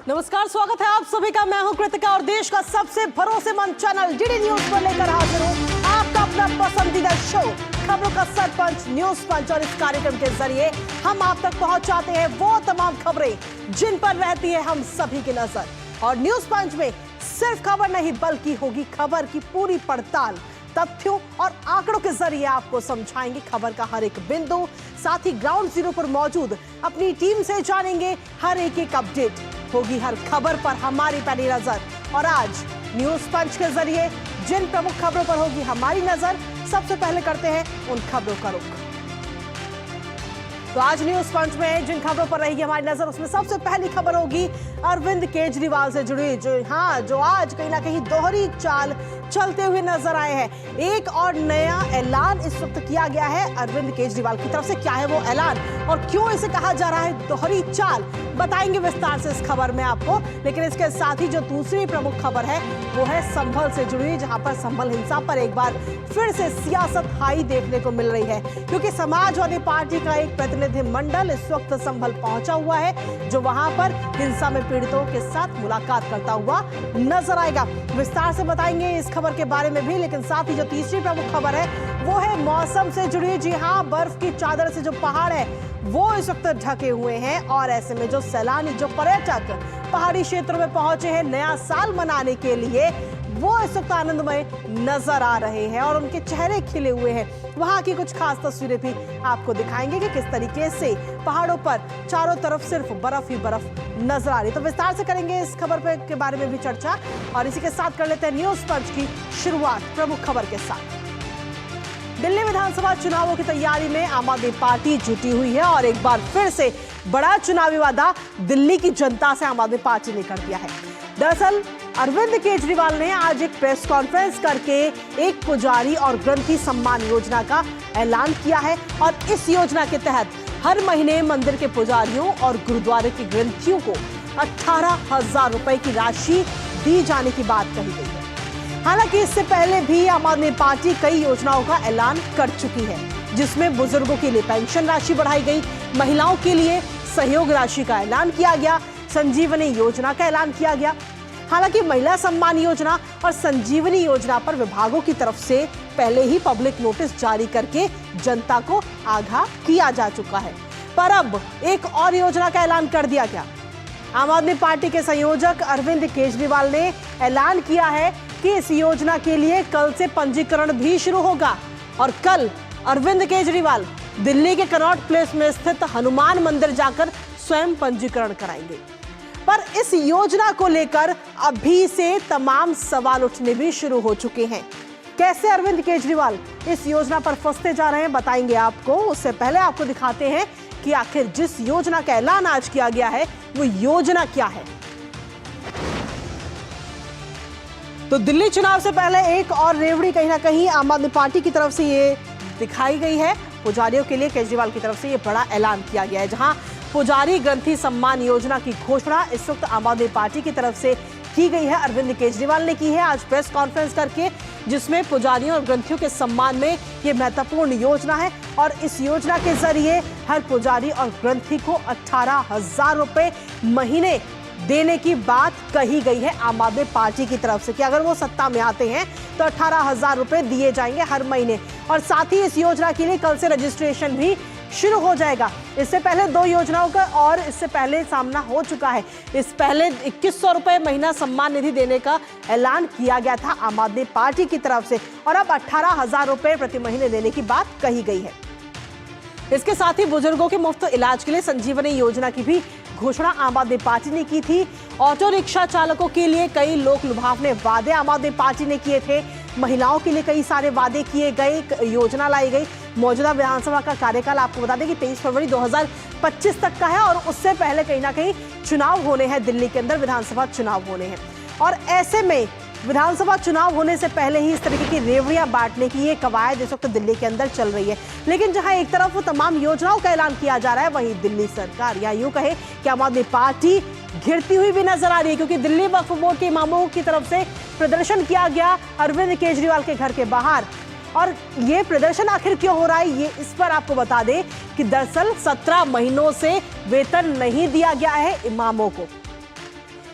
नमस्कार, स्वागत है आप सभी का। मैं हूं कृतिका और देश का सबसे भरोसेमंद चैनल डीडी न्यूज पर लेकर हाजिर हूं आपका अपना पसंदीदा शो खबरों का सरपंच न्यूज पंच। और इस कार्यक्रम के जरिए हम आप तक पहुंचाते हैं वो तमाम खबरें जिन पर रहती है हम सभी की नजर। और न्यूज पंच में सिर्फ खबर नहीं बल्कि होगी खबर की पूरी पड़ताल, तथ्यों और आंकड़ों के जरिए आपको समझाएंगे खबर का हर एक बिंदु। साथ ही ग्राउंड जीरो पर मौजूद अपनी टीम से जानेंगे हर एक अपडेट। होगी हर खबर पर हमारी पहली नजर। और आज न्यूज पंच के जरिए जिन प्रमुख खबरों पर होगी हमारी नजर, सबसे पहले करते हैं उन खबरों का रुख। तो आज न्यूज पंच में जिन खबरों पर रहेगी हमारी नजर, उसमें सबसे पहली खबर होगी अरविंद केजरीवाल से जुड़ी, जो आज कहीं ना कहीं दोहरी चाल चलते हुए नजर आए हैं। एक और नया ऐलान इस वक्त किया गया है अरविंद केजरीवाल की तरफ से। क्या है वो ऐलान और क्यों इसे कहा जा रहा है दोहरी चाल, बताएंगे विस्तार से इस खबर में आपको। लेकिन इसके साथ ही जो दूसरी प्रमुख खबर है वो है संभल से जुड़ी, जहां पर संभल हिंसा पर एक बार फिर से सियासत हाई देखने को मिल रही है, क्योंकि समाजवादी पार्टी का एक प्रतिनिधिमंडल इस वक्त संभल पहुंचा हुआ है, जो वहां पर हिंसा में पीड़ितों के साथ मुलाकात करता हुआ नजर आएगा। विस्तार से बताएंगे इस खबर के बारे में भी। लेकिन साथ ही जो तीसरी प्रमुख खबर है वो है मौसम से जुड़ी। जी हां, बर्फ की चादर से जो पहाड़ है वो इस वक्त ढके हुए हैं और ऐसे में जो सैलानी, जो पर्यटक पहाड़ी क्षेत्रों में पहुंचे हैं नया साल मनाने के लिए, वो इस वक्त आनंदमय नजर आ रहे हैं और उनके चेहरे खिले हुए हैं। वहां की कुछ खास तस्वीरें भी आपको दिखाएंगे कि किस तरीके से पहाड़ों पर चारों तरफ सिर्फ बर्फ ही बर्फ नजर आ रही। तो विस्तार से करेंगे इस खबर के बारे में भी चर्चा। और इसी के साथ कर लेते हैं न्यूज पंच की शुरुआत प्रमुख खबर के साथ। दिल्ली विधानसभा चुनावों की तैयारी में आम आदमी पार्टी जुटी हुई है और एक बार फिर से बड़ा चुनावी वादा दिल्ली की जनता से आम आदमी पार्टी ने कर दिया है। दरअसल अरविंद केजरीवाल ने आज एक प्रेस कॉन्फ्रेंस करके एक पुजारी और ग्रंथी सम्मान योजना का ऐलान किया है। और इस योजना के तहत हर महीने मंदिर के पुजारियों और गुरुद्वारे के ग्रंथियों को 18,000 रुपए की राशि दी जाने की बात कही गई है। हालांकि इससे पहले भी आम आदमी पार्टी कई योजनाओं का ऐलान कर चुकी है, जिसमें बुजुर्गों के लिए पेंशन राशि बढ़ाई गई, महिलाओं के लिए सहयोग राशि का ऐलान किया गया, संजीवनी योजना का ऐलान किया गया। हालांकि महिला सम्मान योजना और संजीवनी योजना पर विभागों की तरफ से पहले ही पब्लिक नोटिस जारी करके जनता को आगाह किया जा चुका है। पर अब एक और योजना का ऐलान कर दिया गया। आम आदमी पार्टी के संयोजक अरविंद केजरीवाल ने ऐलान किया है कि इस योजना के लिए कल से पंजीकरण भी शुरू होगा। और कल अरविंद केजरीवाल दिल्ली के कनॉट प्लेस में स्थित हनुमान मंदिर जाकर स्वयं पंजीकरण कराएंगे। पर इस योजना को लेकर अभी से तमाम सवाल उठने भी शुरू हो चुके हैं। कैसे अरविंद केजरीवाल इस योजना पर फंसते जा रहे हैं, बताएंगे आपको। उससे पहले आपको दिखाते हैं कि आखिर जिस योजना का ऐलान आज किया गया है वो योजना क्या है। तो दिल्ली चुनाव से पहले एक और रेवड़ी कहीं ना कहीं आम आदमी पार्टी की तरफ से ये दिखाई गई है। पुजारियों के लिए केजरीवाल की तरफ से ये बड़ा ऐलान किया गया है, जहां पुजारी ग्रंथी सम्मान योजना की घोषणा इस वक्त आम आदमी पार्टी की तरफ से की गई है। अरविंद केजरीवाल ने की है आज प्रेस कॉन्फ्रेंस करके, जिसमें पुजारियों और ग्रंथियों के सम्मान में ये महत्वपूर्ण योजना है। और इस योजना के जरिए हर पुजारी और ग्रंथी को 18,000 रुपए महीने देने की बात कही गई है आम आदमी पार्टी की तरफ से, कि अगर वो सत्ता में आते हैं तो 18,000 रुपए दिए जाएंगे हर महीने। और साथ ही इस योजना के लिए कल से रजिस्ट्रेशन भी शुरू हो जाएगा। इससे पहले दो योजनाओं का और इससे पहले सामना हो चुका है। इस पहले 2100 रुपए महीना सम्मान निधि देने का ऐलान किया गया था आम आदमी पार्टी की तरफ से, और अब 18,000 रुपए प्रति महीने देने की बात कही गई है। इसके साथ ही बुजुर्गों के मुफ्त इलाज के लिए संजीवनी योजना की भी घोषणा आम आदमी पार्टी ने की थी। ऑटो रिक्शा चालकों के लिए कई लोक लुभावने वादे आम आदमी पार्टी ने किए थे। महिलाओं के लिए कई सारे वादे किए गए, योजना लाई गई। मौजूदा विधानसभा का कार्यकाल आपको बता दें कि 23 फरवरी 2025 तक का है और उससे पहले कहीं ना कहीं चुनाव होने हैं, दिल्ली के अंदर विधानसभा चुनाव होने हैं। और ऐसे में विधानसभा चुनाव होने से पहले ही इस तरीके की रेवड़ियां बांटने की ये कवायद इस वक्त दिल्ली के अंदर चल रही है। लेकिन जहां एक तरफ वो तमाम योजनाओं का ऐलान किया जा रहा है, वहीं दिल्ली सरकार, या यूं कहे कि आम आदमी पार्टी घिरती हुई भी नजर आ रही है, क्योंकि दिल्ली वक्फ बोर्ड के इमामों की तरफ से प्रदर्शन किया गया अरविंद केजरीवाल के घर के बाहर। और ये प्रदर्शन आखिर क्यों हो रहा है, ये इस पर आपको बता दें कि दरअसल 17 महीनों से वेतन नहीं दिया गया है इमामों को।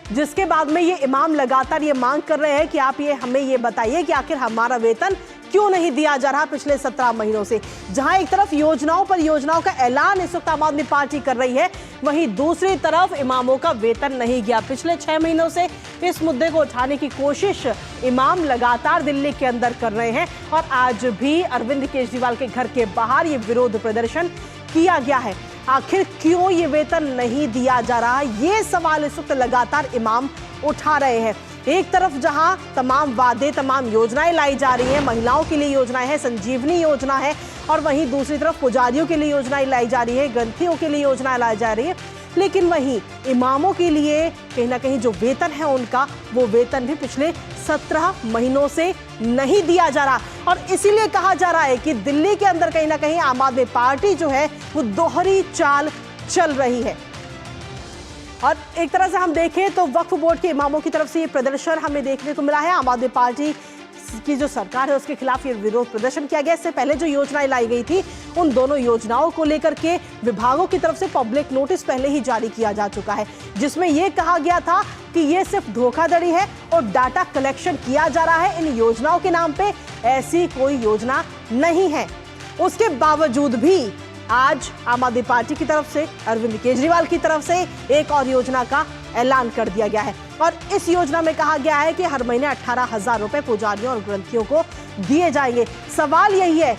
जिसके बाद में ये इमाम लगातार ये मांग कर रहे हैं कि आप ये हमें ये बताइए कि आखिर हमारा वेतन क्यों नहीं दिया जा रहा पिछले 17 महीनों से। जहां एक तरफ योजनाओं पर योजनाओं का ऐलान इस वक्त आम आदमी पार्टी कर रही है, वहीं दूसरी तरफ इमामों का वेतन नहीं गया। पिछले 6 महीनों से इस मुद्दे को उठाने की कोशिश इमाम लगातार दिल्ली के अंदर कर रहे हैं और आज भी अरविंद केजरीवाल के घर के बाहर ये विरोध प्रदर्शन किया गया है। आखिर क्यों ये वेतन नहीं दिया जा रहा, ये सवाल इस वक्त लगातार इमाम उठा रहे हैं। एक तरफ जहां तमाम वादे, तमाम योजनाएं लाई जा रही हैं, महिलाओं के लिए योजनाएं हैं, संजीवनी योजना है, और वहीं दूसरी तरफ पुजारियों के लिए योजनाएं लाई जा रही है, ग्रंथियों के लिए योजनाएं लाई जा रही है, लेकिन वहीं इमामों के लिए कहीं ना कहीं जो वेतन है उनका, वो वेतन भी पिछले 17 महीनों से नहीं दिया जा रहा। और इसीलिए कहा जा रहा है कि दिल्ली के अंदर कहीं ना कहीं आम आदमी पार्टी जो है वो दोहरी चाल चल रही है। और एक तरह से हम देखें तो वक्फ बोर्ड के इमामों की तरफ से ये प्रदर्शन हमें देखने को मिला है। आम आदमी पार्टी की जो सरकार है उसके खिलाफ ये विरोध प्रदर्शन किया गया। इससे पहले जो योजनाएं लाई गई थी उन दोनों योजनाओं को लेकर के विभागों की तरफ से पब्लिक नोटिस पहले ही जारी किया जा चुका है, जिसमें यह कहा गया था कि ये सिर्फ धोखाधड़ी है और डाटा कलेक्शन किया जा रहा है इन योजनाओं के नाम पे। ऐसी कोई योजना नहीं है। उसके बावजूद भी आज आम आदमी पार्टी की तरफ से, अरविंद केजरीवाल की तरफ से एक और योजना का ऐलान कर दिया गया है और इस योजना में कहा गया है कि हर महीने 18,000 रुपए पुजारियों और ग्रंथियों को दिए जाएंगे। सवाल यही है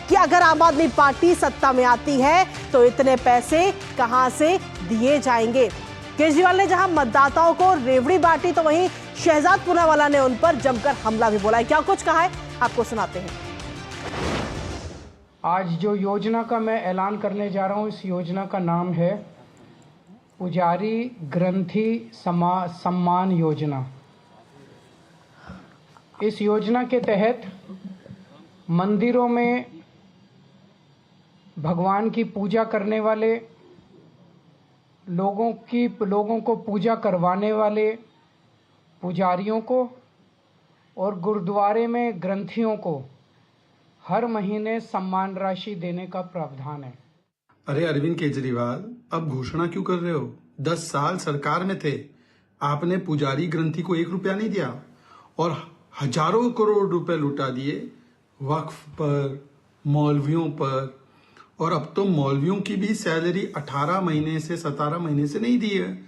कि अगर आम आदमी पार्टी सत्ता में आती है तो इतने पैसे कहां से दिए जाएंगे। केजरीवाल ने जहां मतदाताओं को रेवड़ी बांटी तो वहीं शहजाद पूनावाला ने उन पर जमकर हमला भी बोला है। क्या कुछ कहा है आपको सुनाते हैं। आज जो योजना का मैं ऐलान करने जा रहा हूं, इस योजना का नाम है पुजारी ग्रंथी सम्मान योजना। इस योजना के तहत मंदिरों में भगवान की पूजा करने वाले लोगों को पूजा करवाने वाले पुजारियों को और गुरुद्वारे में ग्रंथियों को हर महीने सम्मान राशि देने का प्रावधान है। अरे अरविंद केजरीवाल, अब घोषणा क्यों कर रहे हो? 10 साल सरकार में थे, आपने पुजारी ग्रंथी को 1 रुपया नहीं दिया और हजारों करोड़ रुपए लुटा दिए वक्फ पर, मौलवियों पर। और अब तो मौलवियों की भी सैलरी 18 महीने से 17 महीने से नहीं दी है।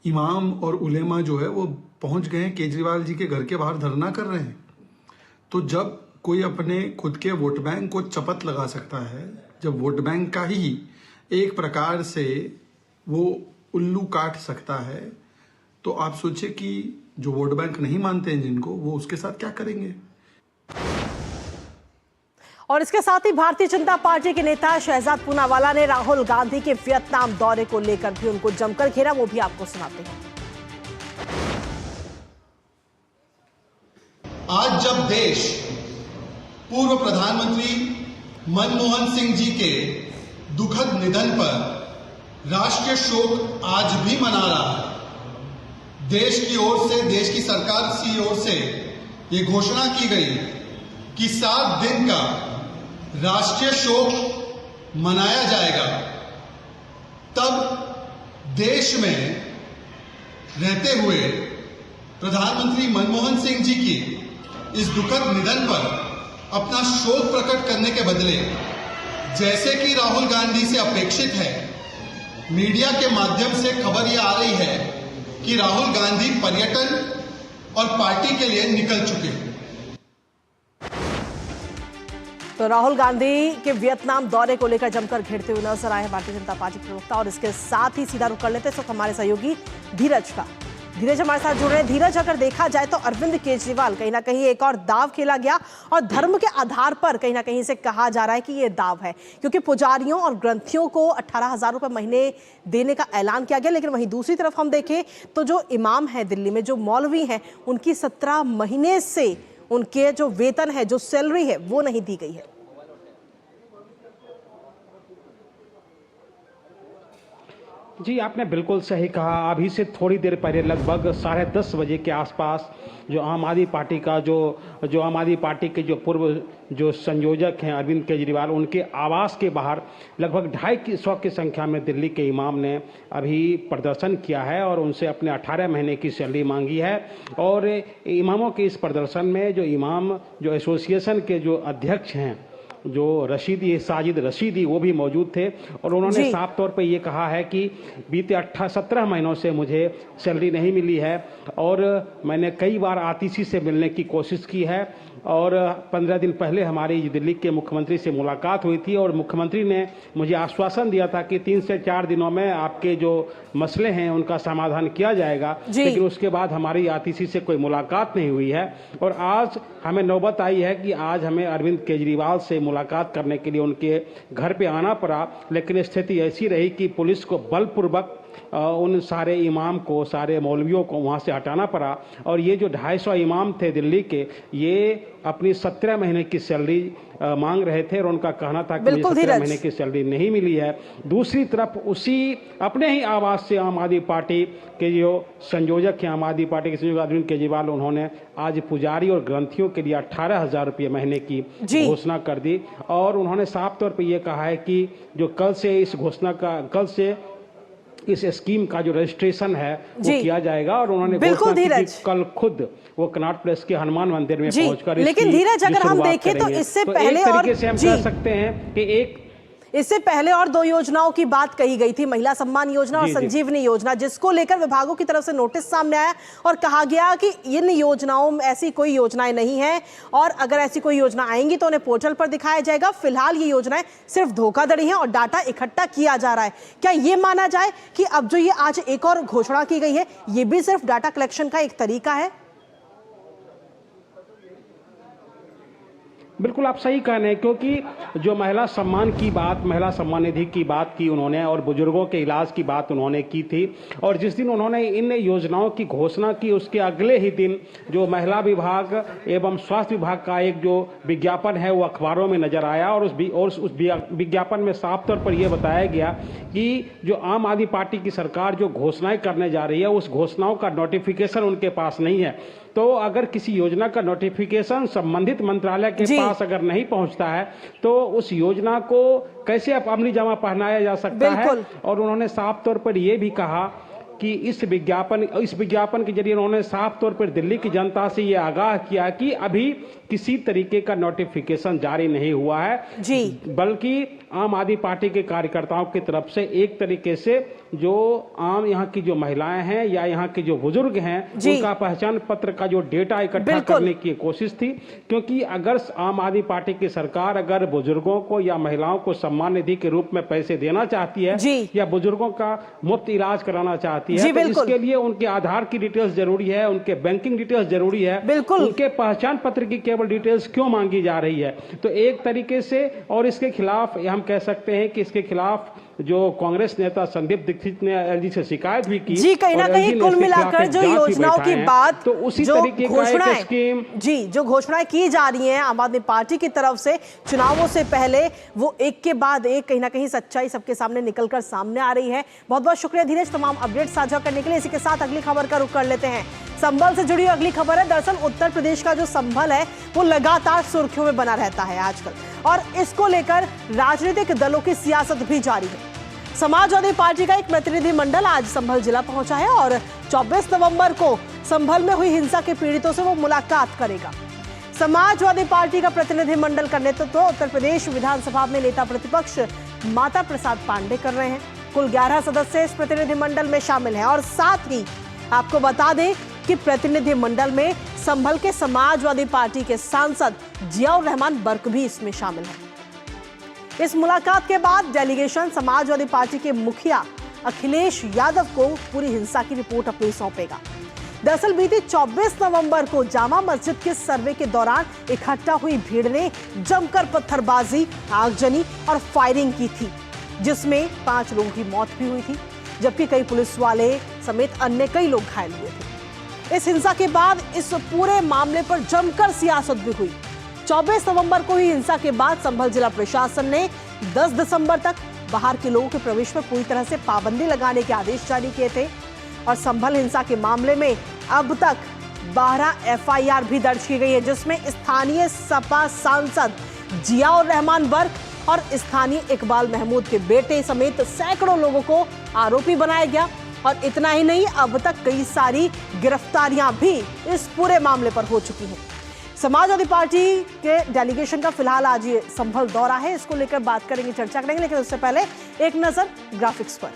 इमाम और उलेमा जो है वो पहुंच गए हैं, केजरीवाल जी के घर के बाहर धरना कर रहे हैं। तो जब कोई अपने खुद के वोट बैंक को चपत लगा सकता है, जब वोट बैंक का ही एक प्रकार से वो उल्लू काट सकता है, तो आप सोचिए कि जो वोट बैंक नहीं मानते हैं जिनको, वो उसके साथ क्या करेंगे। और इसके साथ ही भारतीय जनता पार्टी के नेता शहजाद पूनावाला ने राहुल गांधी के वियतनाम दौरे को लेकर भी उनको जमकर घेरा, वो भी आपको सुनाते हैं। आज जब देश पूर्व प्रधानमंत्री मनमोहन सिंह जी के दुखद निधन पर राष्ट्रीय शोक आज भी मना रहा है, देश की ओर से, देश की सरकार की ओर से ये घोषणा की गई कि 7 दिन का राष्ट्रीय शोक मनाया जाएगा, तब देश में रहते हुए प्रधानमंत्री मनमोहन सिंह जी की इस दुखद निधन पर अपना शोक प्रकट करने के बदले, जैसे कि राहुल गांधी से अपेक्षित है, मीडिया के माध्यम से खबर यह आ रही है कि राहुल गांधी पर्यटन और पार्टी के लिए निकल चुके हैं। तो राहुल गांधी के वियतनाम दौरे को लेकर जमकर घेरते हुए नजर आए भारतीय जनता पार्टी के प्रवक्ता। और इसके साथ ही सीधा रुख कर लेते हैं हमारे सहयोगी धीरज का। धीरज हमारे साथ जुड़ रहे हैं। धीरज, अगर देखा जाए तो अरविंद केजरीवाल कहीं ना कहीं एक और दाव खेला गया और धर्म के आधार पर कहीं ना कहीं से कहा जा रहा है कि ये दाव है, क्योंकि पुजारियों और ग्रंथियों को 18,000 रुपए महीने देने का ऐलान किया गया। लेकिन वहीं दूसरी तरफ हम देखें तो जो इमाम है दिल्ली में, जो मौलवी हैं, उनकी 17 महीने से उनके जो वेतन है, जो सैलरी है, वो नहीं दी गई है। जी, आपने बिल्कुल सही कहा। अभी से थोड़ी देर पहले लगभग 10:30 बजे के आसपास जो आम आदमी पार्टी का जो आम आदमी पार्टी के जो पूर्व जो संयोजक हैं अरविंद केजरीवाल, उनके आवास के बाहर लगभग 250 की संख्या में दिल्ली के इमाम ने अभी प्रदर्शन किया है और उनसे अपने 18 महीने की सैलरी मांगी है। और इमामों के इस प्रदर्शन में जो इमाम जो एसोसिएशन के जो अध्यक्ष हैं जो साजिद रशीदी, वो भी मौजूद थे और उन्होंने साफ तौर पे ये कहा है कि बीते 17 महीनों से मुझे सैलरी नहीं मिली है और मैंने कई बार आतिशी से मिलने की कोशिश की है और 15 दिन पहले हमारी दिल्ली के मुख्यमंत्री से मुलाकात हुई थी और मुख्यमंत्री ने मुझे आश्वासन दिया था कि 3 से 4 दिनों में आपके जो मसले हैं उनका समाधान किया जाएगा, लेकिन उसके बाद हमारी आतिशी से कोई मुलाकात नहीं हुई है। और आज हमें नौबत आई है कि आज हमें अरविंद केजरीवाल से मुलाकात करने के लिए उनके घर पे आना पड़ा, लेकिन स्थिति ऐसी रही कि पुलिस को बलपूर्वक उन सारे इमाम को, सारे मौलवियों को वहाँ से हटाना पड़ा। और ये जो 250 इमाम थे दिल्ली के, ये अपनी 17 महीने की सैलरी मांग रहे थे और उनका कहना था कि मुझे 17 महीने की सैलरी नहीं मिली है। दूसरी तरफ उसी अपने ही आवास से आम आदमी पार्टी के जो संयोजक हैं, आम आदमी पार्टी के संयोजक अरविंद केजरीवाल, उन्होंने आज पुजारी और ग्रंथियों के लिए 18,000 रुपये महीने की घोषणा कर दी और उन्होंने साफ तौर पर यह कहा है कि जो कल से इस स्कीम का जो रजिस्ट्रेशन है वो किया जाएगा और उन्होंने बिल्कुल धीरज कल खुद वो कनॉट प्लेस के हनुमान मंदिर में पहुंचकर लेकिन धीरज अगर हम देखें तो इससे पहले और तरीके से हम कह सकते हैं कि इससे पहले और 2 योजनाओं की बात कही गई थी, महिला सम्मान योजना और संजीवनी योजना, जिसको लेकर विभागों की तरफ से नोटिस सामने आया और कहा गया कि इन योजनाओं में ऐसी कोई योजनाएं नहीं है और अगर ऐसी कोई योजना आएंगी तो उन्हें पोर्टल पर दिखाया जाएगा। फिलहाल ये योजनाएं सिर्फ धोखाधड़ी है और डाटा इकट्ठा किया जा रहा है। क्या ये माना जाए कि अब जो ये आज एक और घोषणा की गई है, ये भी सिर्फ डाटा कलेक्शन का एक तरीका है? बिल्कुल आप सही कह रहे हैं, क्योंकि जो महिला सम्मान की बात, महिला सम्मान निधि की बात की उन्होंने और बुजुर्गों के इलाज की बात उन्होंने की थी और जिस दिन उन्होंने इन योजनाओं की घोषणा की उसके अगले ही दिन जो महिला विभाग एवं स्वास्थ्य विभाग का एक जो विज्ञापन है वो अखबारों में नजर आया और उस विज्ञापन में साफ तौर पर यह बताया गया कि जो आम आदमी पार्टी की सरकार जो घोषणाएं करने जा रही है उस घोषणाओं का नोटिफिकेशन उनके पास नहीं है। तो अगर किसी योजना का नोटिफिकेशन संबंधित मंत्रालय के पास अगर नहीं पहुंचता है तो उस योजना को कैसे अमली जामा पहनाया जा सकता है। और उन्होंने साफ तौर पर यह भी कहा कि इस विज्ञापन के जरिए उन्होंने साफ तौर पर दिल्ली की जनता से ये आगाह किया कि अभी किसी तरीके का नोटिफिकेशन जारी नहीं हुआ है बल्कि आम आदमी पार्टी के कार्यकर्ताओं की तरफ से एक तरीके से जो आम यहाँ की जो महिलाएं हैं या यहाँ के जो बुजुर्ग हैं उनका पहचान पत्र का जो डेटा इकट्ठा करने की कोशिश थी, क्योंकि अगर आम आदमी पार्टी की सरकार अगर बुजुर्गों को या महिलाओं को सम्मान निधि के रूप में पैसे देना चाहती है या बुजुर्गों का मुफ्त इलाज कराना चाहती है तो इसके लिए उनके आधार की डिटेल्स जरूरी है, उनके बैंकिंग डिटेल्स जरूरी है, उनके पहचान पत्र की केवल डिटेल्स क्यों मांगी जा रही है। तो एक तरीके से और इसके खिलाफ हम कह सकते हैं कि इसके खिलाफ जो कांग्रेस नेता संदीप दीक्षित ने एलजी से शिकायत भी की जी। कहीं ना कहीं कुल मिलाकर जो योजनाओं की बात, तो उसी तरीके का एक स्कीम जो घोषणाएं की जा रही हैं आम आदमी पार्टी की तरफ से चुनावों से पहले, वो एक के बाद एक कहीं ना कहीं सच्चाई सबके सामने निकलकर सामने आ रही है। बहुत बहुत शुक्रिया धीरज तमाम अपडेट साझा करने के लिए। इसी के साथ अगली खबर का रुख कर लेते हैं। संभल से जुड़ी अगली खबर है। दरअसल उत्तर प्रदेश का जो संभल है वो लगातार सुर्खियों में बना रहता है आजकल और इसको लेकर राजनीतिक दलों की सियासत भी जारी है। समाजवादी पार्टी का एक प्रतिनिधिमंडल आज संभल जिला पहुंचा है और 24 नवंबर को संभल में हुई हिंसा के पीड़ितों से वो मुलाकात करेगा। समाजवादी पार्टी का प्रतिनिधिमंडल का नेतृत्व उत्तर प्रदेश विधानसभा में नेता प्रतिपक्ष माता प्रसाद पांडे कर रहे हैं। कुल 11 सदस्य इस प्रतिनिधिमंडल में शामिल हैं और साथ ही आपको बता दें कि प्रतिनिधिमंडल में संभल के समाजवादी पार्टी के सांसद जियाउर रहमान बर्क भी इसमें शामिल है। इस मुलाकात के बाद डेलीगेशन समाजवादी पार्टी के मुखिया अखिलेश यादव को पूरी हिंसा की रिपोर्ट अपनी सौंपेगा। दरअसल बीती 24 नवंबर को जामा मस्जिद के सर्वे के दौरान इकट्ठा हुई भीड़ ने जमकर पत्थरबाजी, आगजनी और फायरिंग की थी, जिसमें 5 लोगों की मौत भी हुई थी, जबकि कई पुलिस वाले समेत अन्य कई लोग घायल हुए थे। इस हिंसा के बाद इस पूरे मामले पर जमकर सियासत भी हुई। 24 नवंबर को ही हिंसा के बाद संभल जिला प्रशासन ने 10 दिसंबर तक बाहर के लोगों के प्रवेश पर पूरी तरह से पाबंदी लगाने के आदेश जारी किए थे। और संभल हिंसा के मामले में अब तक 12 एफआईआर भी दर्ज की गई है, जिसमें स्थानीय सपा सांसद जियाउर रहमान बर्क और स्थानीय इकबाल महमूद के बेटे समेत सैकड़ों लोगों को आरोपी बनाया गया। और इतना ही नहीं, अब तक कई सारी गिरफ्तारियां भी इस पूरे मामले पर हो चुकी हैं। समाजवादी पार्टी के डेलीगेशन का फिलहाल आज ये संभल दौरा है, इसको लेकर बात करेंगे, चर्चा करेंगे, लेकिन उससे पहले एक नजर ग्राफिक्स पर।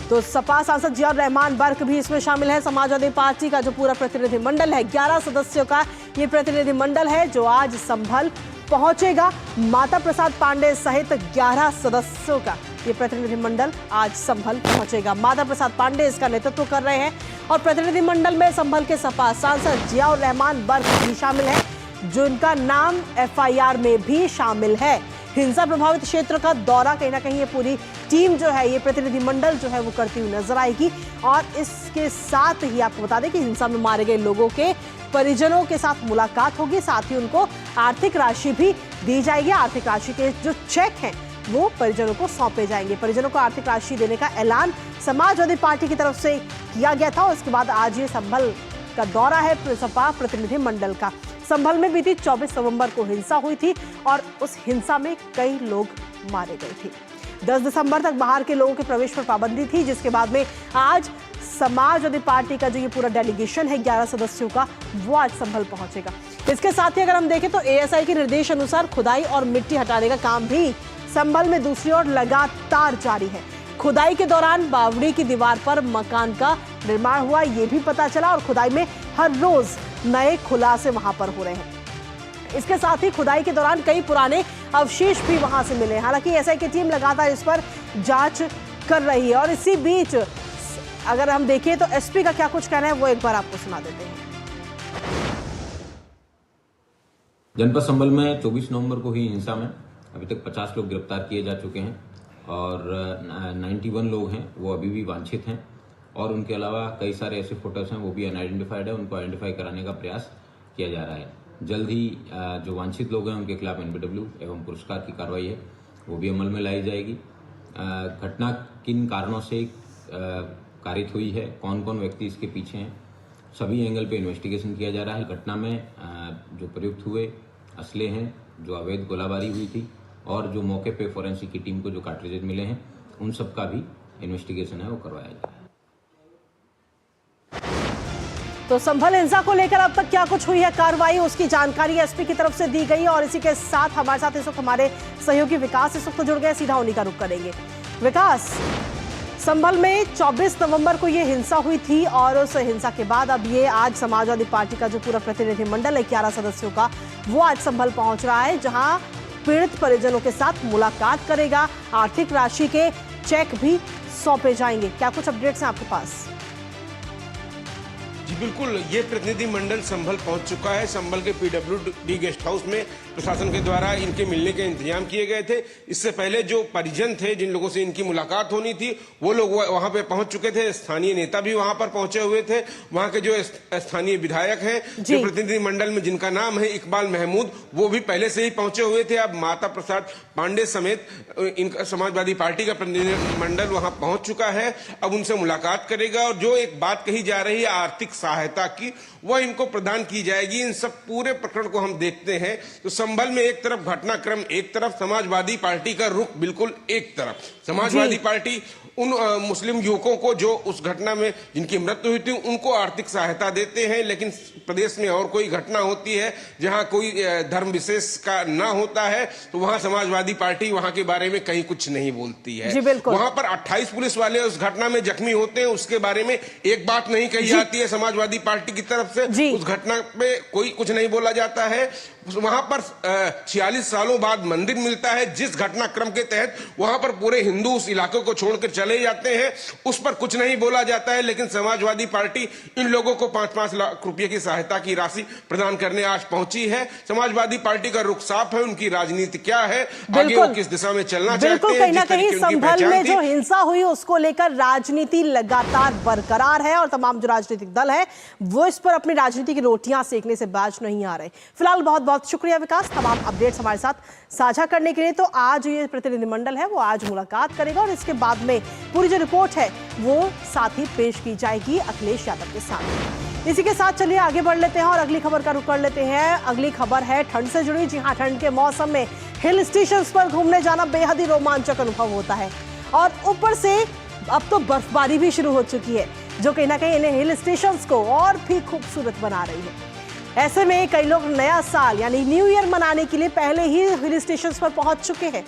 तो सपा सांसद जियाउर रहमान बर्क भी इसमें शामिल है। समाजवादी पार्टी का जो पूरा प्रतिनिधिमंडल है, 11 सदस्यों का ये प्रतिनिधिमंडल है जो आज संभल पहुंचेगा। माता प्रसाद पांडे सहित 11 सदस्यों का ये प्रतिनिधिमंडल आज संभल पहुंचेगा। माता प्रसाद पांडे इसका नेतृत्व कर रहे हैं और प्रतिनिधिमंडल में संभल के सपा सांसद जियाउर रहमान बर्क भी शामिल है, जो इनका नाम एफआईआर में भी शामिल है। हिंसा प्रभावित क्षेत्र का दौरा कहीं ना कहीं ये पूरी टीम जो है, ये प्रतिनिधिमंडल जो है वो करती हुई नजर आएगी। और इसके साथ ही आपको बता दें कि हिंसा में मारे गए लोगों के परिजनों के साथ मुलाकात होगी, साथ ही उनको आर्थिक राशि भी दी जाएगी। आर्थिक राशि के जो चेक हैं वो परिजनों को सौंपे जाएंगे। परिजनों को आर्थिक राशि देने का ऐलान समाजवादी पार्टी की तरफ से किया गया था। उसके बाद आज ये संभल का दौरा है सपा प्रतिनिधिमंडल का। संभल में बीती 24 नवंबर को हिंसा हुई थी और उस हिंसा में कई लोग मारे गए थे। 10 दिसंबर तक बाहर के लोगों के प्रवेश पर पाबंदी थी, जिसके बाद में आज समाजवादी पार्टी का जो ये पूरा डेलीगेशन है 11 सदस्यों का, वो आज संभल पहुंचेगा। इसके साथ ही अगर हम देखें तो एएसआई के निर्देश अनुसार खुदाई और मिट्टी हटाने का काम भी संभल में दूसरी ओर लगातार जारी है। खुदाई के दौरान बावड़ी की दीवार पर मकान का निर्माण हुआ, ये भी पता चला। और खुदाई में हर रोज नए खुलासे वहां पर हो रहे हैं। इसके साथ ही खुदाई के दौरान कई पुराने अवशेष भी वहां से मिले। हालांकि एएसआई की टीम लगातार इस पर जांच कर रही है। और इसी बीच अगर हम देखें तो एसपी का क्या कुछ कहना है, वो एक बार आपको सुना देते हैं। जनपद संभल में 24 नवंबर को हुई हिंसा में अभी तक 50 लोग गिरफ्तार किए जा चुके हैं और 91 लोग हैं वो अभी भी वांछित हैं। और उनके अलावा कई सारे ऐसे फोटोज हैं वो भी अनआइडेंटिफाइड है, उनको आइडेंटिफाई कराने का प्रयास किया जा रहा है। जल्द ही जो वांछित लोग हैं उनके खिलाफ एनबीडब्ल्यू एवं पुरस्कार की कार्रवाई है वो भी अमल में लाई जाएगी। घटना किन कारणों से कारित हुई है, कौन कौन व्यक्ति इसके पीछे हैं, सभी एंगल पे इन्वेस्टिगेशन किया जा रहा है। घटना में जो प्रयुक्त हुए असले हैं, जो अवैध गोलाबारी हुई थी और जो मौके पे फोरेंसिक की टीम को जो कार्ट्रिजेज मिले हैं, उन सब का भी इन्वेस्टिगेशन है वो करवाया जाएगा। तो संभल हिंसा को लेकर अब तक क्या कुछ हुई है कार्रवाई, उसकी जानकारी एसपी की तरफ से दी गई। और इसी के साथ हमारे साथ इस वक्त हमारे सहयोगी विकास इस वक्त जुड़ गए, सीधा उन्हीं का रुख करेंगे। विकास, संभल में 24 नवंबर को ये हिंसा हुई थी और उस हिंसा के बाद अब ये आज समाजवादी पार्टी का जो पूरा प्रतिनिधिमंडल है 11 सदस्यों का, वो आज संभल पहुंच रहा है, जहां पीड़ित परिजनों के साथ मुलाकात करेगा। आर्थिक राशि के चेक भी सौंपे जाएंगे। क्या कुछ अपडेट्स हैं आपके पास? जी बिल्कुल, ये प्रतिनिधि मंडल संभल पहुंच चुका है। संभल के पीडब्ल्यूडी गेस्ट हाउस में प्रशासन के द्वारा इनके मिलने के इंतजाम किए गए थे। इससे पहले जो परिजन थे जिन लोगों से इनकी मुलाकात होनी थी वो लोग वहां पे पहुंच चुके थे। स्थानीय नेता भी वहां पर पहुंचे हुए थे। वहां के जो स्थानीय विधायक हैं, जो प्रतिनिधि मंडल में जिनका नाम है इकबाल महमूद, वो भी पहले से ही पहुंचे हुए थे। अब माता प्रसाद पांडे समेत इनका समाजवादी पार्टी का प्रतिनिधि मंडल वहां पहुंच चुका है। अब उनसे मुलाकात करेगा और जो एक बात कही जा रही है आर्थिक सहायता की, वह इनको प्रदान की जाएगी। इन सब पूरे प्रकरण को हम देखते हैं तो संभल में एक तरफ घटनाक्रम, एक तरफ समाजवादी पार्टी का रुख बिल्कुल एक तरफ। समाजवादी पार्टी उन मुस्लिम युवकों को जो उस घटना में जिनकी मृत्यु हुई थी उनको आर्थिक सहायता देते हैं, लेकिन प्रदेश में और कोई घटना होती है जहां कोई धर्म विशेष का ना होता है तो वहां समाजवादी पार्टी वहां के बारे में कहीं कुछ नहीं बोलती है। वहां पर 28 पुलिस वाले उस घटना में जख्मी होते हैं, उसके बारे में एक बात नहीं कही जाती है समाजवादी पार्टी की तरफ से। उस घटना पे कोई कुछ नहीं बोला जाता है। वहां पर 46 सालों बाद मंदिर मिलता है जिस घटनाक्रम के तहत वहां पर पूरे हिंदू उस इलाके को छोड़कर चले जाते हैं, उस पर कुछ नहीं बोला जाता है। लेकिन समाजवादी पार्टी इन लोगों को 5-5 लाख रुपए की सहायता की राशि प्रदान करने आज पहुंची है। समाजवादी पार्टी का रुख साफ है, उनकी राजनीति क्या है, आगे वो किस दिशा में चलना चाहते हैं। कहीं ना कहीं संभल में जो हिंसा हुई उसको लेकर राजनीति लगातार बरकरार है और तमाम जो राजनीतिक दल है वो इस पर अपनी राजनीति की रोटियां सेकने से बाज नहीं आ रहे। फिलहाल बहुत बहुत बहुत शुक्रिया विकास, तमाम अपडेट्स हमारे साथ साझा करने के लिए। तो आज ये प्रतिनिधिमंडल है वो आज मुलाकात करेगा और इसके बाद में पूरी जो रिपोर्ट है वो साथ ही पेश की जाएगी अखिलेश यादव के साथ। इसी के साथ चलिए आगे बढ़ लेते हैं और अगली खबर का रुख कर लेते हैं। अगली खबर है ठंड से जुड़ी। जी हाँ, ठंड के मौसम में हिल स्टेशन पर घूमने जाना बेहद ही रोमांचक अनुभव होता है और ऊपर से अब तो बर्फबारी भी शुरू हो चुकी है, जो कहीं ना कहीं इन्हें हिल स्टेशंस को और भी खूबसूरत बना रही है। ऐसे में कई लोग नया साल यानी न्यू ईयर मनाने के लिए पहले ही हिल स्टेशंस पर पहुंच चुके हैं।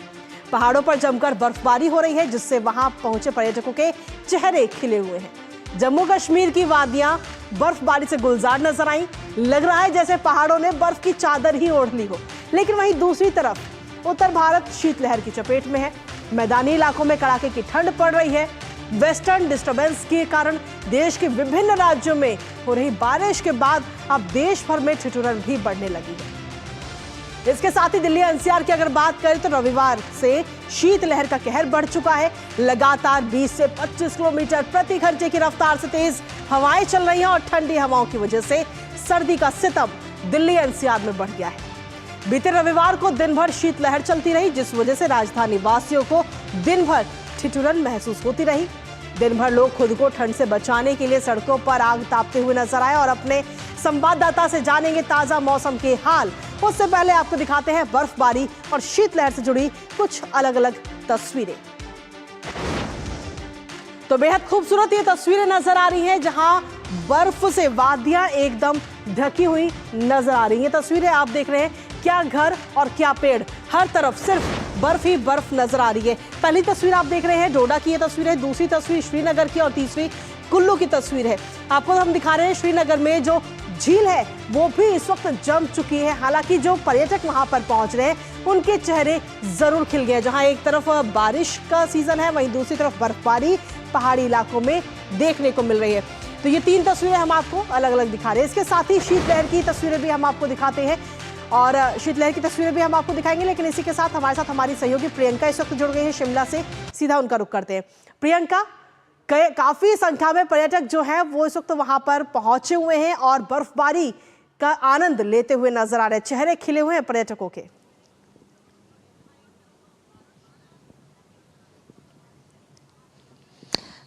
पहाड़ों पर जमकर बर्फबारी हो रही है, जिससे वहां पहुंचे पर्यटकों के चेहरे खिले हुए हैं। जम्मू कश्मीर की वादियां बर्फबारी से गुलजार नजर आई। लग रहा है जैसे पहाड़ों ने बर्फ की चादर ही ओढ़ ली हो। लेकिन वहीं दूसरी तरफ उत्तर भारत शीतलहर की चपेट में है। मैदानी इलाकों में कड़ाके की ठंड पड़ रही है। वेस्टर्न डिस्टर्बेंस के कारण देश के विभिन्न राज्यों में हो रही बारिश के बाद अब देश भर में ठिठुरन भी बढ़ने लगी है। इसके साथ ही दिल्ली एनसीआर की अगर बात करें तो रविवार से शीतलहर का कहर बढ़ चुका है। लगातार 20 से 25 किलोमीटर प्रति घंटे की रफ्तार से तेज हवाएं चल रही हैं और ठंडी हवाओं की वजह से सर्दी का सितम दिल्ली एनसीआर में बढ़ गया है। बीते रविवार को दिन भर शीतलहर चलती रही, जिस वजह से राजधानी वासियों को दिन भर ठिठुरन महसूस होती रही। दिन भर लोग खुद को ठंड से बचाने के लिए सड़कों पर आग तापते हुए नजर आए और अपने संवाददाता से जानेंगे ताजा मौसम के हाल। उससे पहले आपको दिखाते हैं बर्फबारी और शीतलहर से जुड़ी कुछ अलग अलग तस्वीरें। तो बेहद खूबसूरत ये तस्वीरें नजर आ रही हैं, जहां बर्फ से वादियां एकदम ढकी हुई नजर आ रही हैं। तस्वीरें आप देख रहे हैं, क्या घर और क्या पेड़, हर तरफ सिर्फ बर्फ ही बर्फ नजर आ रही है। पहली तस्वीर आप देख रहे हैं डोडा की ये तस्वीर है, दूसरी तस्वीर श्रीनगर की और तीसरी कुल्लू की तस्वीर है। आपको हम दिखा रहे हैं श्रीनगर में जो झील है वो भी इस वक्त जम चुकी है। हालांकि जो पर्यटक वहां पर पहुंच रहे हैं उनके चेहरे जरूर खिल गए। जहां एक तरफ बारिश का सीजन है, वहीं दूसरी तरफ बर्फबारी पहाड़ी इलाकों में देखने को मिल रही है। तो ये तीन तस्वीरें हम आपको अलग अलग दिखा रहे हैं। इसके साथ ही शीतलहर की तस्वीरें भी हम आपको दिखाते हैं और शीतलहर की तस्वीरें भी हम आपको दिखाएंगे। लेकिन इसी के साथ हमारे साथ हमारी सहयोगी प्रियंका इस वक्त जुड़ गई है शिमला से। सीधा उनका रुख करते हैं। प्रियंका, काफी संख्या में पर्यटक जो हैं वो इस वक्त वहां पर पहुंचे हुए हैं और बर्फबारी का आनंद लेते हुए नजर आ रहे हैं। चेहरे खिले हुए हैं पर्यटकों के।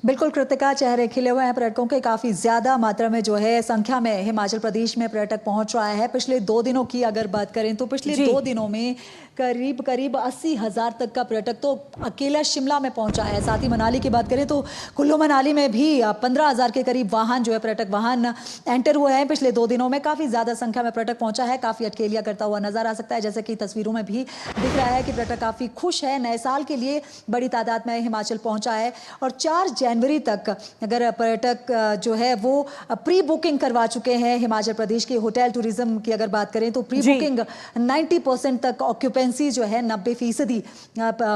बिल्कुल कृतिका, चेहरे खिले हुए हैं पर्यटकों के। काफ़ी ज़्यादा मात्रा में जो है संख्या में हिमाचल प्रदेश में पर्यटक पहुंच रहा है। पिछले 2 दिनों की अगर बात करें तो पिछले 2 दिनों में करीब 80,000 तक का पर्यटक तो अकेला शिमला में पहुंचा है। साथ ही मनाली की बात करें तो कुल्लू मनाली में भी 15,000 के करीब वाहन जो है पर्यटक वाहन एंटर हुए हैं। पिछले 2 दिनों में काफ़ी ज़्यादा संख्या में पर्यटक पहुंचा है। काफ़ी अटकेलियाँ करता हुआ नजर आ सकता है, जैसे कि तस्वीरों में भी दिख रहा है कि पर्यटक काफ़ी खुश है। नए साल के लिए बड़ी तादाद में हिमाचल पहुँचा है और 4 जनवरी तक अगर पर्यटक जो है वो प्री बुकिंग करवा चुके हैं। हिमाचल प्रदेश के होटल टूरिज्म की अगर बात करें तो प्री बुकिंग 90% तक ऑक्यूपेंसी जो है 90%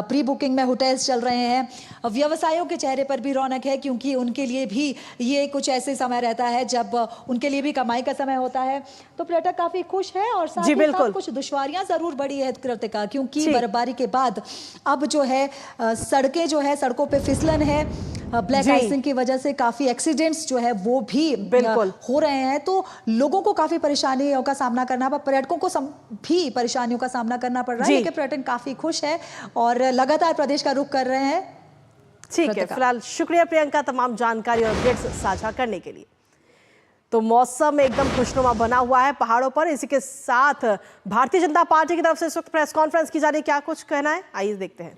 प्री बुकिंग में होटल्स चल रहे हैं। व्यवसायों के चेहरे पर भी रौनक है, क्योंकि उनके लिए भी ये कुछ ऐसे समय रहता है जब उनके लिए भी कमाई का समय होता है। तो पर्यटक काफी खुश है और साथ ही साथ कुछ दुश्वारियां जरूर बढ़ी है कृतिका, क्योंकि बर्फबारी के बाद अब जो है सड़कें जो है सड़कों पे फिसलन है। ब्लैक आइसिंग की वजह से काफी एक्सीडेंट्स जो है वो भी हो रहे हैं। तो लोगों को काफी परेशानियों का सामना करना, पर्यटकों को भी परेशानियों का सामना करना पड़ रहा है। लेकिन पर्यटन काफी खुश है और लगातार प्रदेश का रुख कर रहे हैं। ठीक है, फिलहाल शुक्रिया प्रियंका तमाम जानकारी और अपडेट्स साझा करने के लिए। तो मौसम एकदम खुशनुमा बना हुआ है पहाड़ों पर। इसी के साथ भारतीय जनता पार्टी की तरफ से इस वक्त प्रेस कॉन्फ्रेंस की जा रही है। क्या कुछ कहना है, आइए देखते हैं।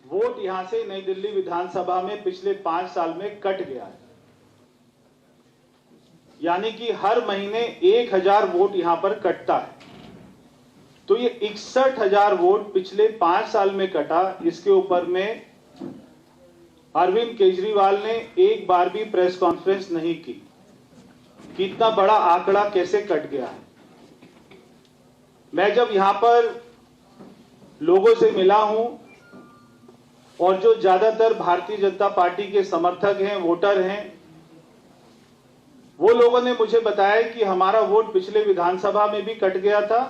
वोट यहां से नई दिल्ली विधानसभा में पिछले 5 साल में कट गया है, यानी कि हर महीने 1000 वोट यहां पर कटता है। तो ये 61,000 वोट पिछले 5 साल में कटा। इसके ऊपर में अरविंद केजरीवाल ने एक बार भी प्रेस कॉन्फ्रेंस नहीं की कि इतना बड़ा आंकड़ा कैसे कट गया है। मैं जब यहां पर लोगों से मिला हूं और जो ज्यादातर भारतीय जनता पार्टी के समर्थक हैं, वोटर हैं, वो लोगों ने मुझे बताया कि हमारा वोट पिछले विधानसभा में भी कट गया था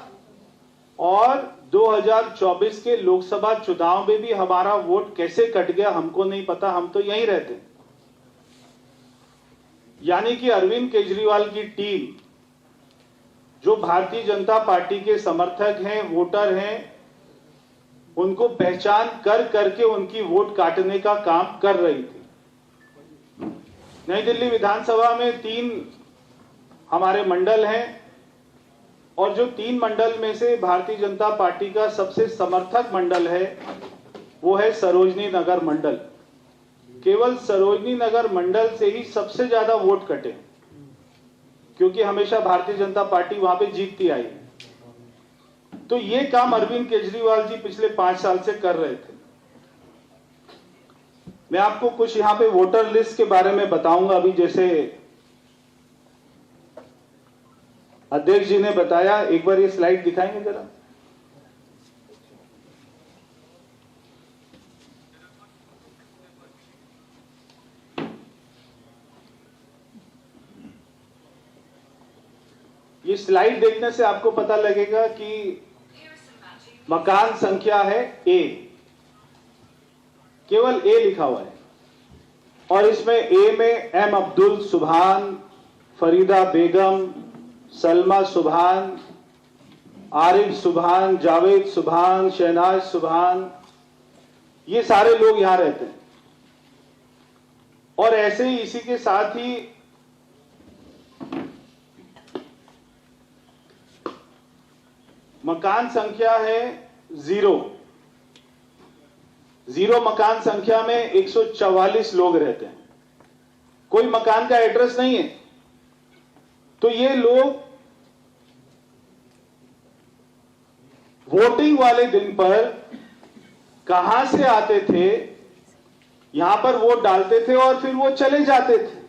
और 2024 के लोकसभा चुनाव में भी हमारा वोट कैसे कट गया हमको नहीं पता, हम तो यहीं रहते। यानी कि अरविंद केजरीवाल की टीम जो भारतीय जनता पार्टी के समर्थक हैं, वोटर हैं, उनको पहचान कर करके उनकी वोट काटने का काम कर रही थी। नई दिल्ली विधानसभा में 3 हमारे मंडल हैं और जो 3 मंडल में से भारतीय जनता पार्टी का सबसे समर्थक मंडल है वो है सरोजनी नगर मंडल। केवल सरोजनी नगर मंडल से ही सबसे ज्यादा वोट कटे, क्योंकि हमेशा भारतीय जनता पार्टी वहां पे जीतती आई है। तो ये काम अरविंद केजरीवाल जी पिछले 5 साल से कर रहे थे। मैं आपको कुछ यहां पे वोटर लिस्ट के बारे में बताऊंगा। अभी जैसे अध्यक्ष जी ने बताया, एक बार ये स्लाइड दिखाएंगे जरा। ये स्लाइड देखने से आपको पता लगेगा कि मकान संख्या है ए, केवल ए लिखा हुआ है और इसमें ए में एम अब्दुल सुभान, फरीदा बेगम, सलमा सुभान, आरिफ सुभान, जावेद सुभान, शहनाज सुभान, ये सारे लोग यहां रहते हैं। और ऐसे ही इसी के साथ ही मकान संख्या है 0 मकान संख्या में 144 लोग रहते हैं। कोई मकान का एड्रेस नहीं है। तो ये लोग वोटिंग वाले दिन पर कहां से आते थे, यहां पर वोट डालते थे और फिर वो चले जाते थे।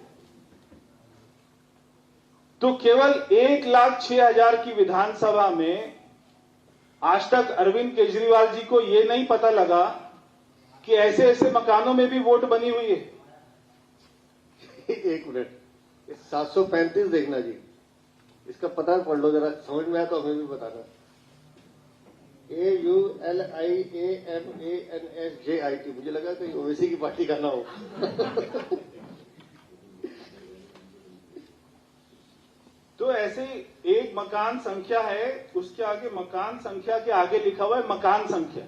तो केवल 1,06,000 की विधानसभा में आज तक अरविंद केजरीवाल जी को यह नहीं पता लगा कि ऐसे ऐसे मकानों में भी वोट बनी हुई है। एक मिनट, 735 देखना जी, इसका पता पढ़ लो जरा, समझ में आया तो हमें भी बताना। AULIAMANSJIT, मुझे लगा कहीं ओवैसी की पार्टी का ना हो। तो ऐसे एक मकान संख्या है, उसके आगे मकान संख्या के आगे लिखा हुआ है मकान संख्या।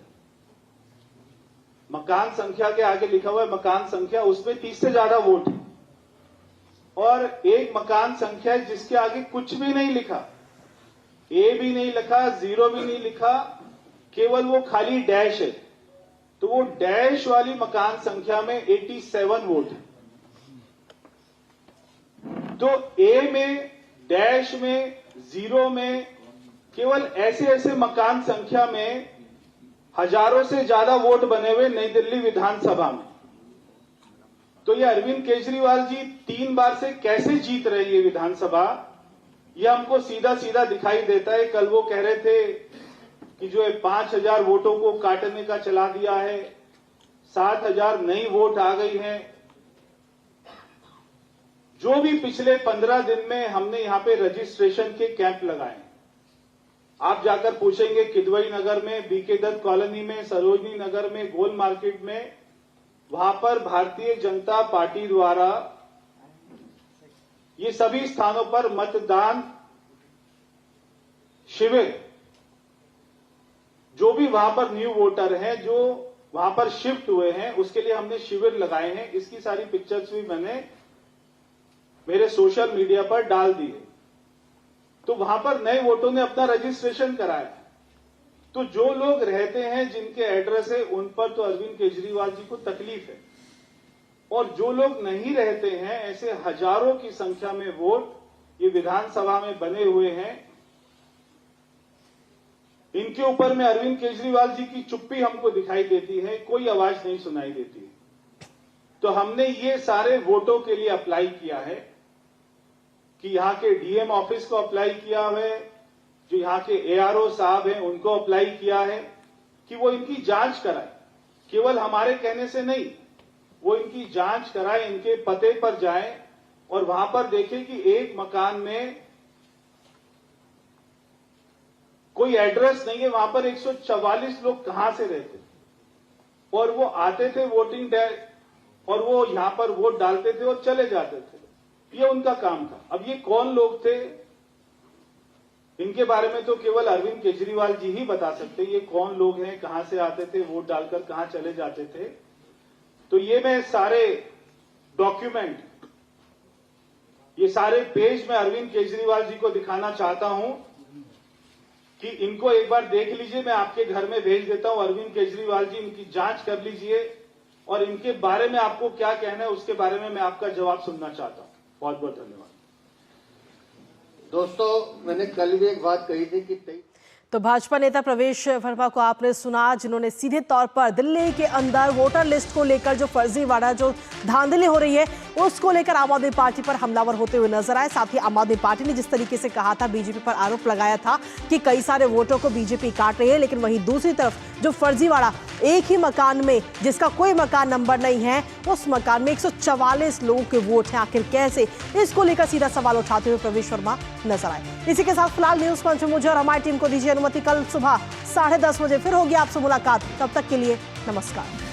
मकान संख्या के आगे लिखा हुआ है मकान संख्या, उसमें 30 से ज्यादा वोट है। और एक मकान संख्या है जिसके आगे कुछ भी नहीं लिखा, ए भी नहीं लिखा, 0 भी नहीं लिखा, केवल वो खाली डैश है। तो वो डैश वाली मकान संख्या में 87 वोट है। तो ए में, डैश में, 0 में, केवल ऐसे ऐसे मकान संख्या में हजारों से ज्यादा वोट बने हुए नई दिल्ली विधानसभा में। तो ये अरविंद केजरीवाल जी 3 बार से कैसे जीत रही है विधानसभा, ये हमको सीधा सीधा दिखाई देता है। कल वो कह रहे थे कि जो 5,000 वोटों को काटने का चला दिया है, 7,000 नई वोट आ गई हैं। जो भी पिछले 15 दिन में हमने यहां पे रजिस्ट्रेशन के कैंप लगाए, आप जाकर पूछेंगे किदवई नगर में, बीके दत्त कॉलोनी में, सरोजनी नगर में, गोल मार्केट में, वहां पर भारतीय जनता पार्टी द्वारा ये सभी स्थानों पर मतदान शिविर, जो भी वहां पर न्यू वोटर हैं जो वहां पर शिफ्ट हुए हैं, उसके लिए हमने शिविर लगाए हैं। इसकी सारी पिक्चर्स भी मैंने मेरे सोशल मीडिया पर डाल दी है। तो वहां पर नए वोटरों ने अपना रजिस्ट्रेशन कराया। तो जो लोग रहते हैं, जिनके एड्रेस है, उन पर तो अरविंद केजरीवाल जी को तकलीफ है। और जो लोग नहीं रहते हैं, ऐसे हजारों की संख्या में वोट ये विधानसभा में बने हुए हैं, इनके ऊपर में अरविंद केजरीवाल जी की चुप्पी हमको दिखाई देती है, कोई आवाज नहीं सुनाई देती है। तो हमने ये सारे वोटों के लिए अप्लाई किया है कि यहां के डीएम ऑफिस को अप्लाई किया है, जो यहां के एआरओ साहब हैं उनको अप्लाई किया है कि वो इनकी जांच कराए। केवल हमारे कहने से नहीं, वो इनकी जांच कराए, इनके पते पर जाएं और वहां पर देखें कि एक मकान में कोई एड्रेस नहीं है, वहां पर 144 लोग कहां से रहते, और वो आते थे वोटिंग डे और वो यहां पर वोट डालते थे और चले जाते थे। ये उनका काम था। अब ये कौन लोग थे, इनके बारे में तो केवल अरविंद केजरीवाल जी ही बता सकते ये कौन लोग हैं, कहां से आते थे, वोट डालकर कहां चले जाते थे। तो ये मैं सारे डॉक्यूमेंट, ये सारे पेज मैं अरविंद केजरीवाल जी को दिखाना चाहता हूं कि इनको एक बार देख लीजिए। मैं आपके घर में भेज देता हूं। अरविंद केजरीवाल जी, इनकी जांच कर लीजिए और इनके बारे में आपको क्या कहना है उसके बारे में मैं आपका जवाब सुनना चाहता हूं। बहुत बहुत धन्यवाद। दोस्तों, मैंने कल भी एक बात कही थी कि तो भाजपा नेता प्रवेश वर्मा को आपने सुना, जिन्होंने सीधे तौर पर दिल्ली के अंदर वोटर लिस्ट को लेकर जो फर्जीवाड़ा, जो धांधली हो रही है उसको लेकर आम आदमी पार्टी पर हमलावर होते हुए नजर आए। साथ ही आम आदमी पार्टी ने जिस तरीके से कहा था, बीजेपी पर आरोप लगाया था कि कई सारे वोटों को बीजेपी काट रही है, लेकिन वहीं दूसरी तरफ जो फर्जीवाड़ा, एक ही मकान में जिसका कोई मकान नंबर नहीं है, उस मकान में 144 लोगों के वोट हैं, आखिर कैसे, इसको लेकर सीधा सवाल उठाते हुए प्रवेश वर्मा नजर आए। इसी के साथ फिलहाल न्यूज पंच में मुझे और हमारी टीम को दीजिए अनुमति। कल सुबह 10:30 बजे फिर होगी आपसे मुलाकात। तब तक के लिए नमस्कार।